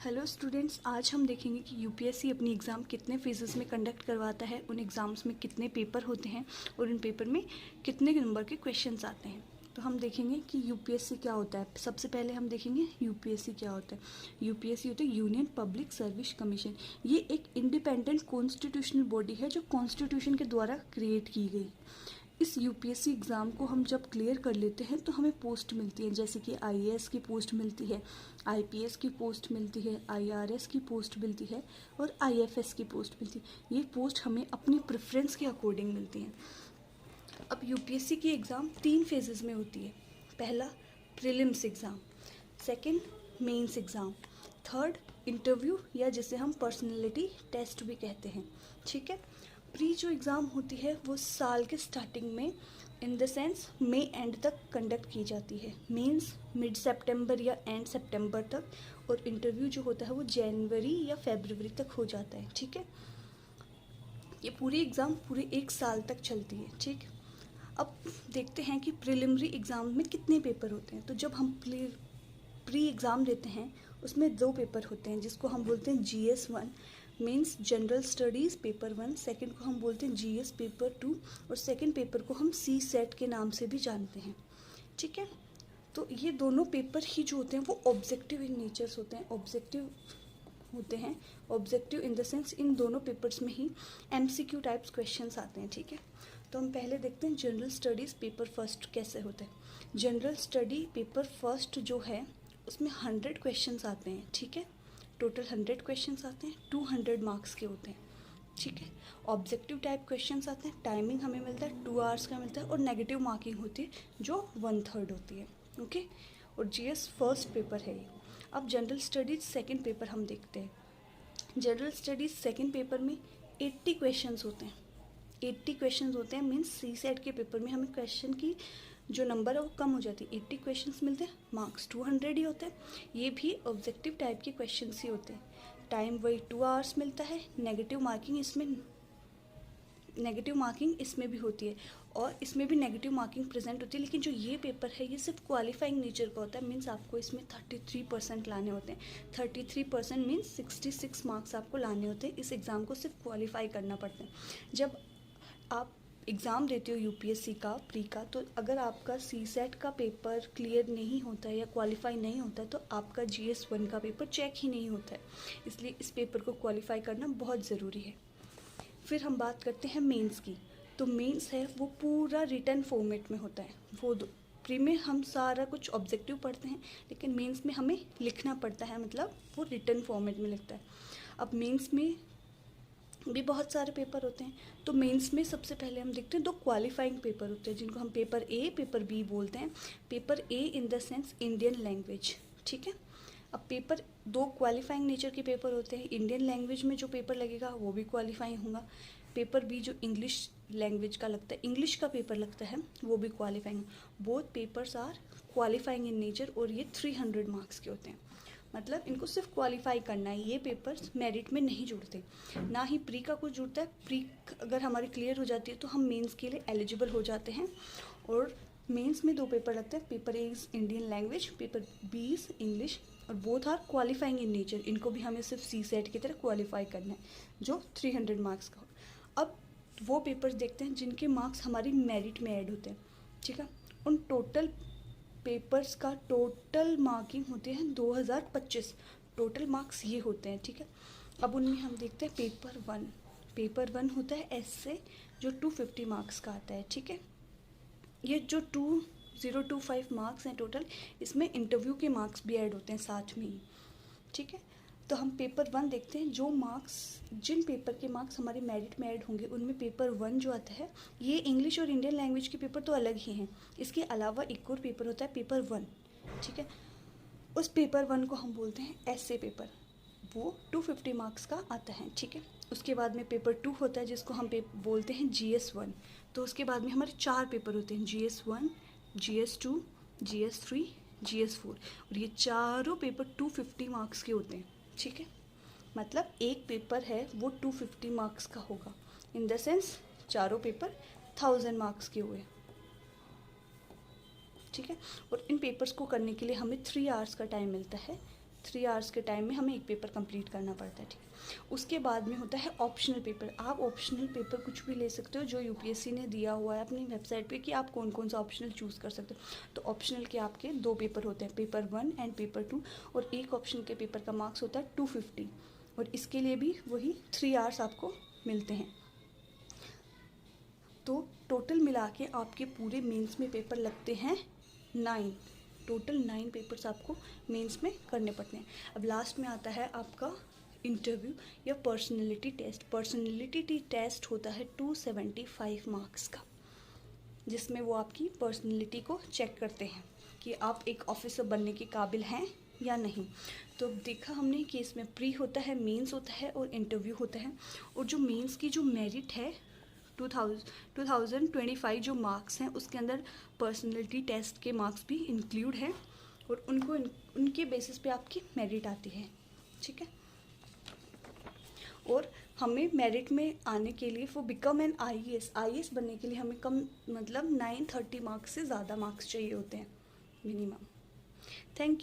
Hello students, आज हम देखेंगे कि यूपीएससी अपनी एग्ज़ाम कितने फेजेस में कंडक्ट करवाता है, उन एग्ज़ाम्स में कितने पेपर होते हैं और उन पेपर में कितने नंबर के क्वेश्चंस आते हैं। तो हम देखेंगे कि यूपीएससी क्या होता है। सबसे पहले हम देखेंगे यूपीएससी क्या होता है। यूपीएससी होता है यूनियन पब्लिक सर्विस कमीशन। ये एक इंडिपेंडेंट कॉन्स्टिट्यूशनल बॉडी है जो कॉन्स्टिट्यूशन के द्वारा क्रिएट की गई। इस यूपीएससी एग्ज़ाम को हम जब क्लियर कर लेते हैं तो हमें पोस्ट मिलती है, जैसे कि आईएएस की पोस्ट मिलती है, आईपीएस की पोस्ट मिलती है, आईआरएस की पोस्ट मिलती है और आईएफएस की पोस्ट मिलती है। ये पोस्ट हमें अपनी प्रेफरेंस के अकॉर्डिंग मिलती हैं। अब यूपीएससी की एग्ज़ाम 3 फेजेस में होती है। पहला prelims exam, second mains exam, third interview या जिसे हम पर्सनैलिटी टेस्ट भी कहते हैं। ठीक है। प्री जो एग्ज़ाम होती है वो साल के स्टार्टिंग में, in the sense May end तक कंडक्ट की जाती है। मेंस मिड सितंबर या एंड सितंबर तक, और इंटरव्यू जो होता है वो जनवरी या फरवरी तक हो जाता है। ठीक है। ये पूरी एग्ज़ाम पूरे 1 साल तक चलती है। ठीक। अब देखते हैं कि प्रिलिमिनरी एग्ज़ाम में कितने पेपर होते हैं। तो जब हम प्री एग्ज़ाम देते हैं उसमें 2 पेपर होते हैं जिसको हम बोलते हैं GS1 means general studies paper 1, second को हम बोलते हैं GS पेपर 2 और सेकंड पेपर को हम सी सेट के नाम से भी जानते हैं। ठीक है। तो ये दोनों पेपर ही जो होते हैं वो ऑब्जेक्टिव इन नेचर्स होते हैं। Objective in the sense in दोनों पेपर्स में ही MCQ टाइप्स क्वेश्चंस आते हैं। ठीक है। तो हम पहले देखते हैं जनरल स्टडीज़ पेपर फर्स्ट कैसे होते हैं। जनरल स्टडी पेपर फर्स्ट जो है उसमें 100 क्वेश्चंस आते हैं। ठीक है। टोटल 100 क्वेश्चंस आते हैं, 200 मार्क्स के होते हैं। ठीक है। ऑब्जेक्टिव टाइप क्वेश्चंस आते हैं, टाइमिंग हमें मिलता है 2 आवर्स का मिलता है और नेगेटिव मार्किंग होती है जो 1/3 होती है। ओके। और GS फर्स्ट पेपर है ये। अब जनरल स्टडीज़ सेकेंड पेपर हम देखते हैं। जनरल स्टडीज़ सेकेंड पेपर में 80 क्वेश्चंस होते हैं। 80 क्वेश्चंस होते हैं मीन्स सी सेट के पेपर में हमें क्वेश्चन की जो नंबर है वो कम हो जाती है। 80 क्वेश्चंस मिलते हैं, मार्क्स 200 ही होते हैं। ये भी ऑब्जेक्टिव टाइप के क्वेश्चंस ही होते हैं। टाइम वही 2 आवर्स मिलता है। नेगेटिव मार्किंग इसमें भी होती है और इसमें भी नेगेटिव मार्किंग प्रेजेंट होती है। लेकिन जो ये पेपर है ये सिर्फ क्वालिफाइंग नेचर का होता है। मीन्स आपको इसमें 33% लाने होते हैं। 33% मीन्स 66 मार्क्स आपको लाने होते हैं। इस एग्ज़ाम को सिर्फ क्वालिफाई करना पड़ता है। जब आप एग्ज़ाम देते हो यूपीएससी का प्री का, तो अगर आपका सी सेट का पेपर क्लियर नहीं होता है या क्वालिफाई नहीं होता है तो आपका GS1 का पेपर चेक ही नहीं होता है। इसलिए इस पेपर को क्वालिफाई करना बहुत ज़रूरी है। फिर हम बात करते हैं मेंस की। तो मेंस है वो पूरा रिटन फॉर्मेट में होता है। वो प्री में हम सारा कुछ ऑब्जेक्टिव पढ़ते हैं, लेकिन मेंस में हमें लिखना पड़ता है, मतलब वो रिटन फॉर्मेट में लिखता है। अब मेंस में भी बहुत सारे पेपर होते हैं। तो मेंस में सबसे पहले हम देखते हैं 2 क्वालिफाइंग पेपर होते हैं जिनको हम पेपर A पेपर B बोलते हैं। Paper A in the sense Indian language. ठीक है। अब पेपर 2 क्वालिफाइंग नेचर के पेपर होते हैं। इंडियन लैंग्वेज में जो पेपर लगेगा वो भी क्वालिफाइंग होगा। पेपर B जो इंग्लिश लैंग्वेज का लगता है, इंग्लिश का पेपर लगता है, वो भी qualifying. Both papers are qualifying in nature और ये 300 मार्क्स के होते हैं। मतलब इनको सिर्फ क्वालिफाई करना है। ये पेपर्स मेरिट में नहीं जुड़ते, ना ही प्री का कुछ जुड़ता है। प्री अगर हमारी क्लियर हो जाती है तो हम मेंस के लिए एलिजिबल हो जाते हैं। और मेंस में 2 पेपर लगते हैं। Paper A is Indian language, paper B is English, और both are qualifying in nature. इनको भी हमें सिर्फ सी सेट की तरह क्वालिफाई करना है जो 300 मार्क्स का हो। अब वो पेपर्स देखते हैं जिनके मार्क्स हमारी मेरिट में ऐड होते हैं। ठीक है। उन टोटल पेपर्स का टोटल मार्किंग होते हैं 2025। टोटल मार्क्स ये होते हैं। ठीक है। अब उनमें हम देखते हैं पेपर 1। पेपर 1 होता है ऐसे जो 250 मार्क्स का आता है। ठीक है। ये जो 2025 मार्क्स हैं टोटल, इसमें इंटरव्यू के मार्क्स भी ऐड होते हैं साथ में ही। ठीक है। तो हम पेपर 1 देखते हैं। जो मार्क्स, जिन पेपर के मार्क्स हमारे मेरिट में ऐड होंगे उनमें पेपर 1 जो आता है, ये इंग्लिश और इंडियन लैंग्वेज के पेपर तो अलग ही हैं। इसके अलावा एक और पेपर होता है पेपर 1। ठीक है। उस पेपर 1 को हम बोलते हैं ऐसे पेपर, वो 250 मार्क्स का आता है। ठीक है। उसके बाद में पेपर 2 होता है जिसको हम बोलते हैं GS1। तो उसके बाद में हमारे 4 पेपर होते हैं, GS1, GS2, GS3, GS4, और ये चारों पेपर 250 मार्क्स के होते हैं। ठीक है। मतलब एक पेपर है वो 250 मार्क्स का होगा। इन द सेंस चारों पेपर 1000 मार्क्स के हुए। ठीक है। और इन पेपर्स को करने के लिए हमें 3 आवर्स का टाइम मिलता है। 3 आवर्स के टाइम में हमें एक पेपर कंप्लीट करना पड़ता है, ठीक है। उसके बाद में होता है ऑप्शनल पेपर। आप ऑप्शनल पेपर कुछ भी ले सकते हो जो यूपीएससी ने दिया हुआ है अपनी वेबसाइट पे कि आप कौन कौन सा ऑप्शनल चूज़ कर सकते हो। तो ऑप्शनल के आपके 2 पेपर होते हैं, पेपर 1 एंड पेपर 2, और एक ऑप्शन के पेपर का मार्क्स होता है 250, और इसके लिए भी वही 3 आवर्स आपको मिलते हैं। तो टोटल मिला के आपके पूरे मेंस में पेपर लगते हैं 9, टोटल 9 पेपर्स आपको मेंस में करने पड़ते हैं। अब लास्ट में आता है आपका इंटरव्यू या पर्सनैलिटी टेस्ट। पर्सनैलिटी टेस्ट होता है 275 मार्क्स का, जिसमें वो आपकी पर्सनैलिटी को चेक करते हैं कि आप एक ऑफिसर बनने के काबिल हैं या नहीं। तो देखा हमने कि इसमें प्री होता है, मेंस होता है और इंटरव्यू होता है। और जो मेंस की जो मेरिट है 2025 जो मार्क्स हैं उसके अंदर पर्सनैलिटी टेस्ट के मार्क्स भी इंक्लूड हैं, और उनके बेसिस पे आपकी मेरिट आती है, ठीक है। और हमें मेरिट में आने के लिए वो बिकम एन आईएएस बनने के लिए हमें कम मतलब 930 मार्क्स से ज़्यादा मार्क्स चाहिए होते हैं मिनिमम। Thank you.